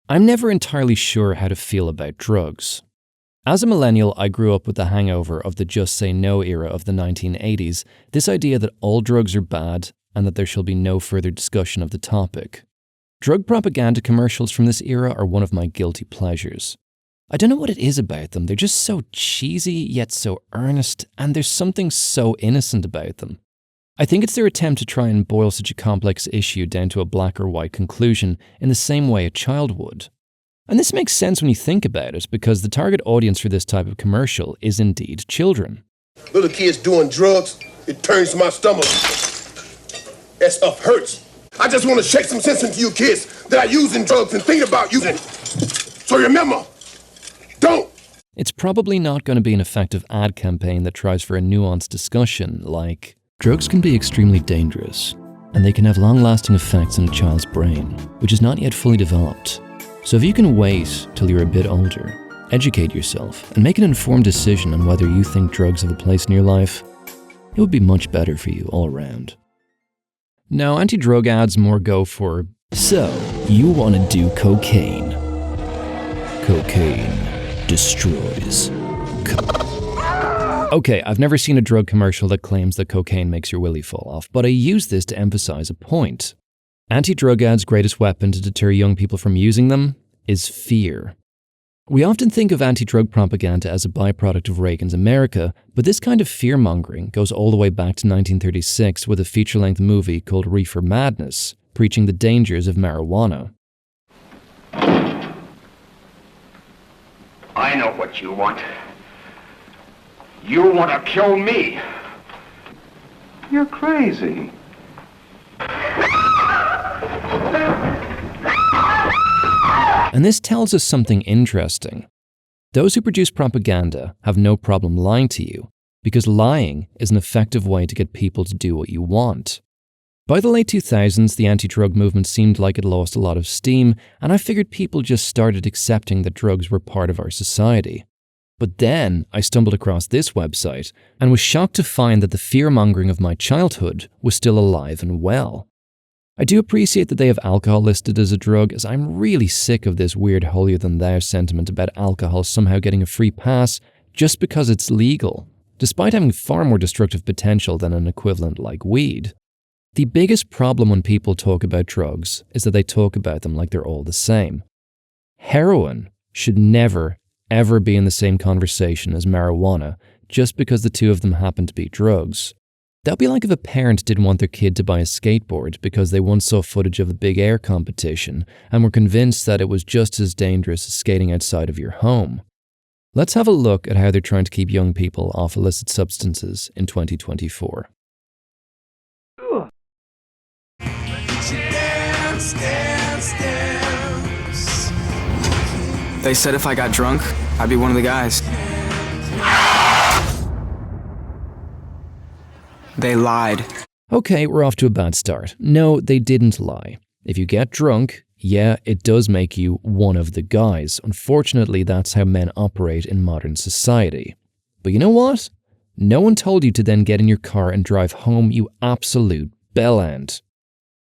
I'm never entirely sure how to feel about drugs. As a millennial, I grew up with the hangover of the just say no era of the 1980s, this idea that all drugs are bad and that there shall be no further discussion of the topic. Drug propaganda commercials from this era are one of my guilty pleasures. I don't know what it is about them, they're just so cheesy yet so earnest, and there's something so innocent about them. I think it's their attempt to try and boil such a complex issue down to a black or white conclusion in the same way a child would. And this makes sense when you think about it, because the target audience for this type of commercial is indeed children. Little kids doing drugs, it turns my stomach. That stuff hurts. I just want to shake some sense into you kids that are using drugs and think about using. So remember, don't. It's probably not going to be an effective ad campaign that tries for a nuanced discussion like, drugs can be extremely dangerous, and they can have long-lasting effects on a child's brain, which is not yet fully developed. So if you can wait till you're a bit older, educate yourself, and make an informed decision on whether you think drugs have a place in your life, it would be much better for you all around. Now, anti-drug ads more go for, so, you want to do cocaine. Cocaine destroys. Okay, I've never seen a drug commercial that claims that cocaine makes your willy fall off, but I use this to emphasize a point. Anti-drug ads' greatest weapon to deter young people from using them is fear. We often think of anti-drug propaganda as a byproduct of Reagan's America, but this kind of fear-mongering goes all the way back to 1936 with a feature-length movie called Reefer Madness, preaching the dangers of marijuana. I know what you want. You want to kill me. You're crazy. And this tells us something interesting. Those who produce propaganda have no problem lying to you, because lying is an effective way to get people to do what you want. By the late 2000s, the anti-drug movement seemed like it lost a lot of steam, and I figured people just started accepting that drugs were part of our society. But then I stumbled across this website and was shocked to find that the fear-mongering of my childhood was still alive and well. I do appreciate that they have alcohol listed as a drug, as I'm really sick of this weird holier-than-thou sentiment about alcohol somehow getting a free pass just because it's legal, despite having far more destructive potential than an equivalent like weed. The biggest problem when people talk about drugs is that they talk about them like they're all the same. Heroin should never, ever be in the same conversation as marijuana just because the two of them happen to be drugs. That would be like if a parent didn't want their kid to buy a skateboard because they once saw footage of a big air competition and were convinced that it was just as dangerous as skating outside of your home. Let's have a look at how they're trying to keep young people off illicit substances in 2024. They said if I got drunk, I'd be one of the guys. They lied. Okay, we're off to a bad start. No, they didn't lie. If you get drunk, yeah, it does make you one of the guys. Unfortunately, that's how men operate in modern society. But you know what? No one told you to then get in your car and drive home, you absolute bellend.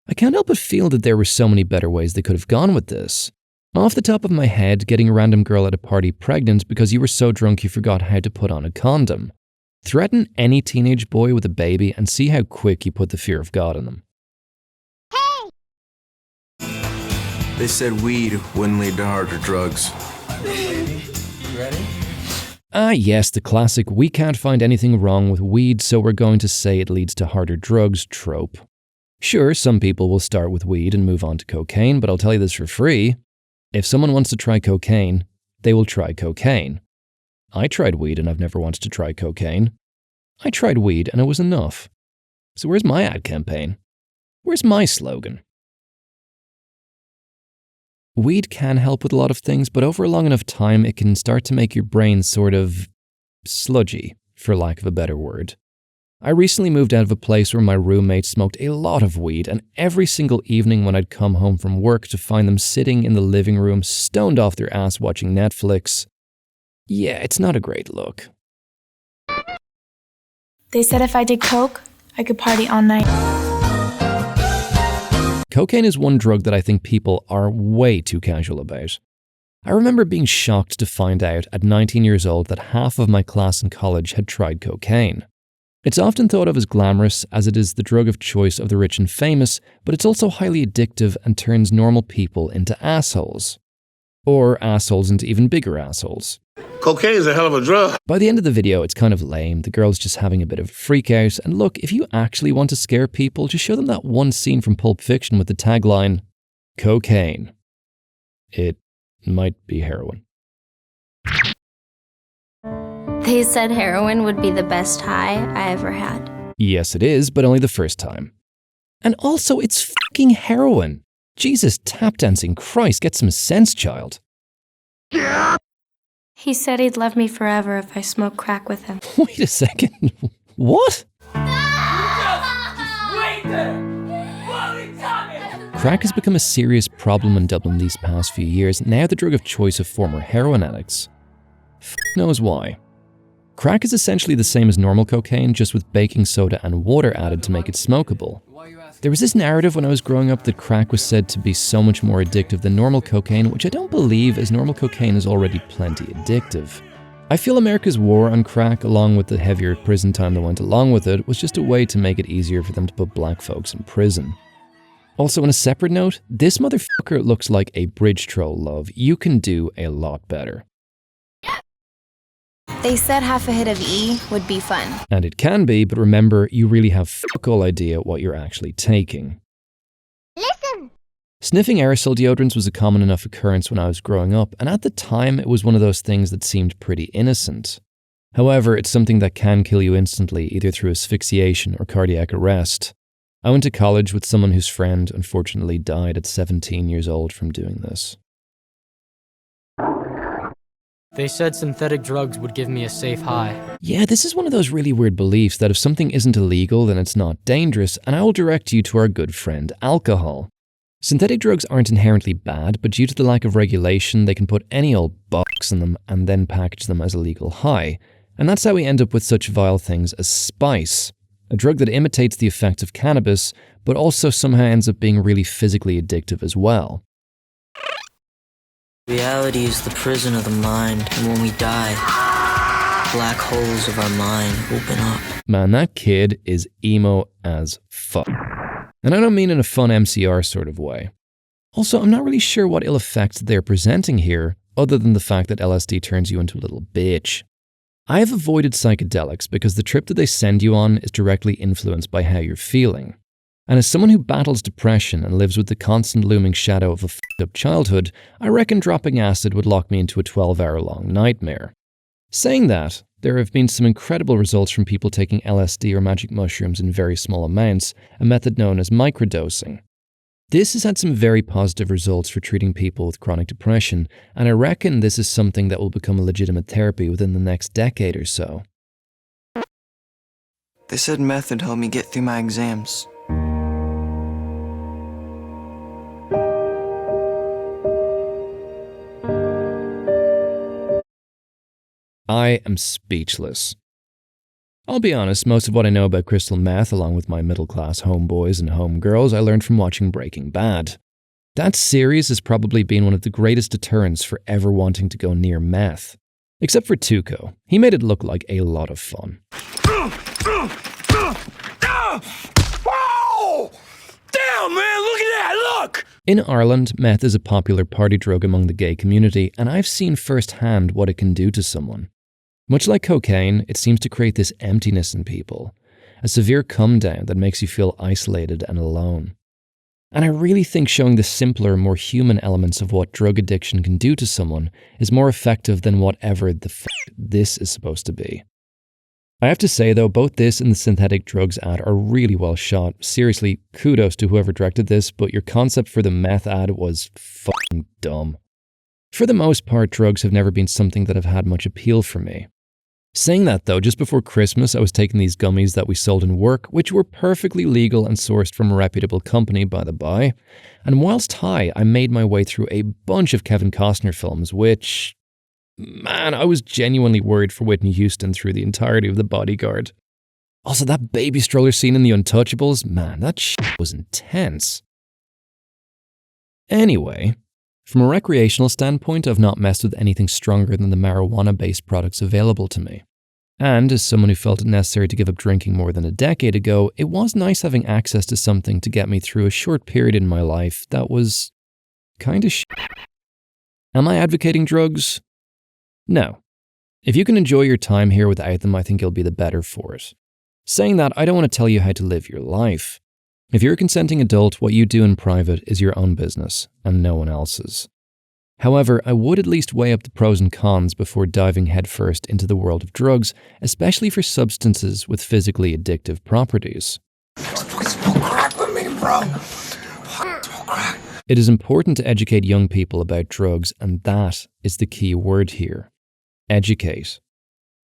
I can't help but feel that there were so many better ways they could have gone with this. Off the top of my head, getting a random girl at a party pregnant because you were so drunk you forgot how to put on a condom. Threaten any teenage boy with a baby and see how quick you put the fear of God in them. They said weed wouldn't lead to harder drugs. You ready? Ah yes, the classic "we can't find anything wrong with weed, so we're going to say it leads to harder drugs" trope. Sure, some people will start with weed and move on to cocaine, but I'll tell you this for free. If someone wants to try cocaine, they will try cocaine. I tried weed and I've never wanted to try cocaine. I tried weed and it was enough. So where's my ad campaign? Where's my slogan? Weed can help with a lot of things, but over a long enough time, it can start to make your brain sort of sludgy, for lack of a better word. I recently moved out of a place where my roommate smoked a lot of weed, and every single evening when I'd come home from work to find them sitting in the living room, stoned off their ass watching Netflix, yeah, it's not a great look. They said if I did coke, I could party all night. Cocaine is one drug that I think people are way too casual about. I remember being shocked to find out at 19 years old that half of my class in college had tried cocaine. It's often thought of as glamorous as it is the drug of choice of the rich and famous, but it's also highly addictive and turns normal people into assholes. Or assholes into even bigger assholes. Cocaine is a hell of a drug. By the end of the video, it's kind of lame. The girl's just having a bit of a freak out. And look, if you actually want to scare people, just show them that one scene from Pulp Fiction with the tagline, cocaine. It might be heroin. They said heroin would be the best high I ever had. Yes, it is, but only the first time. And also, it's fucking heroin. Jesus, tap dancing, Christ, get some sense, child. He said he'd love me forever if I smoked crack with him. Wait a second. What? Crack has become a serious problem in Dublin these past few years, now the drug of choice of former heroin addicts. Knows why. Crack is essentially the same as normal cocaine, just with baking soda and water added to make it smokable. There was this narrative when I was growing up that crack was said to be so much more addictive than normal cocaine, which I don't believe, as normal cocaine is already plenty addictive. I feel America's war on crack, along with the heavier prison time that went along with it, was just a way to make it easier for them to put black folks in prison. Also, on a separate note, this motherfucker looks like a bridge troll, love. You can do a lot better. They said half a hit of E would be fun. And it can be, but remember, you really have fuck all idea what you're actually taking. Listen! Sniffing aerosol deodorants was a common enough occurrence when I was growing up, and at the time it was one of those things that seemed pretty innocent. However, it's something that can kill you instantly, either through asphyxiation or cardiac arrest. I went to college with someone whose friend unfortunately died at 17 years old from doing this. They said synthetic drugs would give me a safe high. Yeah, this is one of those really weird beliefs that if something isn't illegal, then it's not dangerous, and I will direct you to our good friend, alcohol. Synthetic drugs aren't inherently bad, but due to the lack of regulation, they can put any old box in them and then package them as a legal high. And that's how we end up with such vile things as spice, a drug that imitates the effects of cannabis, but also somehow ends up being really physically addictive as well. Reality is the prison of the mind, and when we die, black holes of our mind open up. Man, that kid is emo as fuck. And I don't mean in a fun MCR sort of way. Also, I'm not really sure what ill effects they're presenting here, other than the fact that LSD turns you into a little bitch. I have avoided psychedelics because the trip that they send you on is directly influenced by how you're feeling. And as someone who battles depression and lives with the constant looming shadow of a f***ed up childhood, I reckon dropping acid would lock me into a 12-hour-long nightmare. Saying that, there have been some incredible results from people taking LSD or magic mushrooms in very small amounts, a method known as microdosing. This has had some very positive results for treating people with chronic depression, and I reckon this is something that will become a legitimate therapy within the next decade or so. They said meth would help me get through my exams. I am speechless. I'll be honest, most of what I know about crystal meth, along with my middle-class homeboys and homegirls, I learned from watching Breaking Bad. That series has probably been one of the greatest deterrents for ever wanting to go near meth. Except for Tuco. He made it look like a lot of fun. Whoa! Damn, man, look at that, look! In Ireland, meth is a popular party drug among the gay community, and I've seen firsthand what it can do to someone. Much like cocaine, it seems to create this emptiness in people, a severe come-down that makes you feel isolated and alone. And I really think showing the simpler, more human elements of what drug addiction can do to someone is more effective than whatever the f*** this is supposed to be. I have to say though, both this and the synthetic drugs ad are really well shot. Seriously, kudos to whoever directed this, but your concept for the meth ad was fucking dumb. For the most part, drugs have never been something that have had much appeal for me. Saying that though, just before Christmas I was taking these gummies that we sold in work, which were perfectly legal and sourced from a reputable company by the by, and whilst high I made my way through a bunch of Kevin Costner films, which... man, I was genuinely worried for Whitney Houston through the entirety of The Bodyguard. Also, that baby stroller scene in The Untouchables, man, that shit was intense. Anyway, from a recreational standpoint, I've not messed with anything stronger than the marijuana-based products available to me. And as someone who felt it necessary to give up drinking more than a decade ago, it was nice having access to something to get me through a short period in my life that was kinda Am I advocating drugs? No. If you can enjoy your time here without them, I think you'll be the better for it. Saying that, I don't want to tell you how to live your life. If you're a consenting adult, what you do in private is your own business and no one else's. However, I would at least weigh up the pros and cons before diving headfirst into the world of drugs, especially for substances with physically addictive properties. It is important to educate young people about drugs, and that is the key word here. Educate.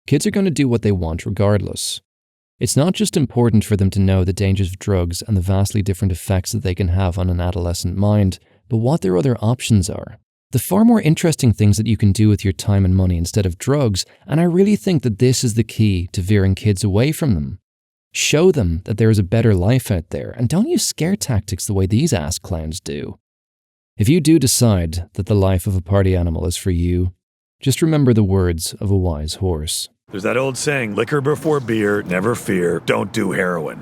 Kids are going to do what they want regardless. It's not just important for them to know the dangers of drugs and the vastly different effects that they can have on an adolescent mind, but what their other options are. The far more interesting things that you can do with your time and money instead of drugs, and I really think that this is the key to veering kids away from them. Show them that there is a better life out there, and don't use scare tactics the way these ass clowns do. If you do decide that the life of a party animal is for you, just remember the words of a wise horse. There's that old saying, liquor before beer, never fear, don't do heroin.